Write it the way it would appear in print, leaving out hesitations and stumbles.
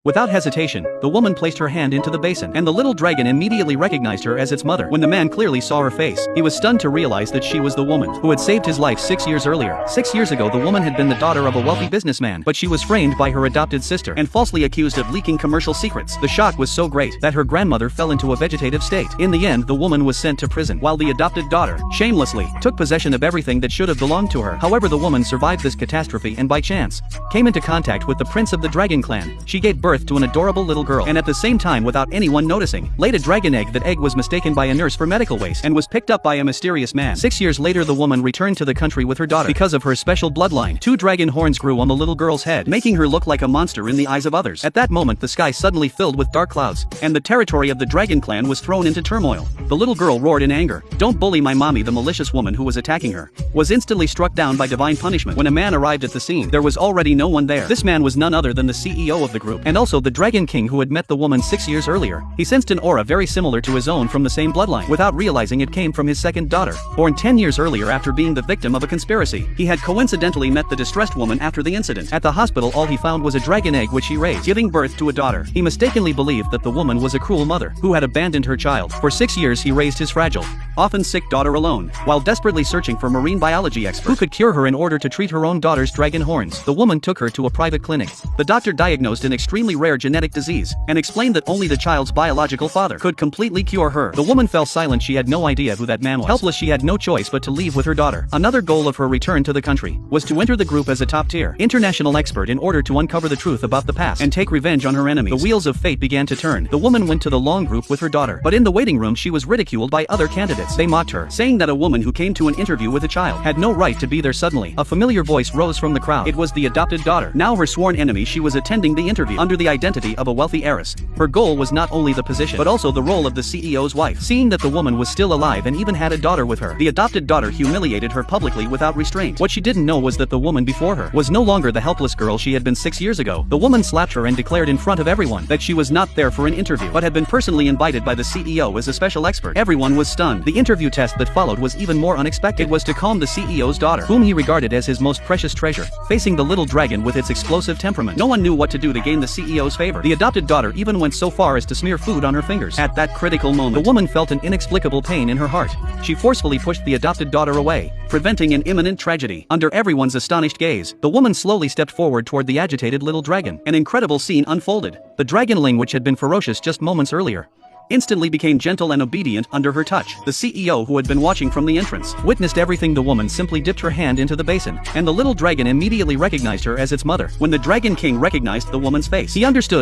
Without hesitation, the woman placed her hand into the basin, and the little dragon immediately recognized her as its mother. When the man clearly saw her face, he was stunned to realize that she was the woman who had saved his life 6 years earlier. 6 years ago, the woman had been the daughter of a wealthy businessman, but she was framed by her adopted sister and falsely accused of leaking commercial secrets. The shock was so great that her grandmother fell into a vegetative state. In the end, the woman was sent to prison, while the adopted daughter, shamelessly, took possession of everything that should have belonged to her. However, the woman survived this catastrophe and by chance came into contact with the prince of the dragon clan. She gave birth to an adorable little girl, and at the same time, without anyone noticing, laid a dragon egg. That egg was mistaken by a nurse for medical waste and was picked up by a mysterious man. 6 years later, the woman returned to the country with her daughter. Because of her special bloodline, 2 dragon horns grew on the little girl's head, making her look like a monster in the eyes of others. At that moment, the sky suddenly filled with dark clouds, and the territory of the dragon clan was thrown into turmoil. The little girl roared in anger, "Don't bully my mommy!" The malicious woman who was attacking her was instantly struck down by divine punishment. When a man arrived at the scene, there was already no one there. This man was none other than the CEO of the group, and also the dragon king who had met the woman 6 years earlier. He sensed an aura very similar to his own from the same bloodline. Without realizing, it came from his second daughter, born 10 years earlier after being the victim of a conspiracy. He had coincidentally met the distressed woman after the incident. At the hospital, all he found was a dragon egg which he raised, giving birth to a daughter. He mistakenly believed that the woman was a cruel mother who had abandoned her child. For 6 years he raised his fragile, often sick daughter alone, while desperately searching for marine biology experts who could cure her in order to treat her own daughter's dragon horns. The woman took her to a private clinic. The doctor diagnosed an extremely rare genetic disease and explained that only the child's biological father could completely cure her. The woman fell silent. She had no idea who that man was. Helpless, she had no choice but to leave with her daughter. Another goal of her return to the country was to enter the group as a top-tier international expert in order to uncover the truth about the past and take revenge on her enemies. The wheels of fate began to turn. The woman went to the long group with her daughter, but in the waiting room she was ridiculed by other candidates. They mocked her, saying that a woman who came to an interview with a child had no right to be there. Suddenly, a familiar voice rose from the crowd. It was the adopted daughter, now her sworn enemy. She was attending the interview under the identity of a wealthy heiress. Her goal was not only the position, but also the role of the CEO's wife. Seeing that the woman was still alive and even had a daughter with her, the adopted daughter humiliated her publicly without restraint. What she didn't know was that the woman before her was no longer the helpless girl she had been 6 years ago. The woman slapped her and declared in front of everyone that she was not there for an interview, but had been personally invited by the CEO as a special expert. Everyone was stunned. The interview test that followed was even more unexpected. It was to calm the CEO's daughter, whom he regarded as his most precious treasure. Facing the little dragon with its explosive temperament, no one knew what to do to gain the CEO's favor. The adopted daughter even went so far as to smear food on her fingers. At that critical moment, the woman felt an inexplicable pain in her heart. She forcefully pushed the adopted daughter away, preventing an imminent tragedy. Under everyone's astonished gaze, the woman slowly stepped forward toward the agitated little dragon. An incredible scene unfolded. The dragonling, which had been ferocious just moments earlier, instantly became gentle and obedient under her touch. The CEO, who had been watching from the entrance, witnessed everything. The woman simply dipped her hand into the basin, and the little dragon immediately recognized her as its mother. When the Dragon King recognized the woman's face, he understood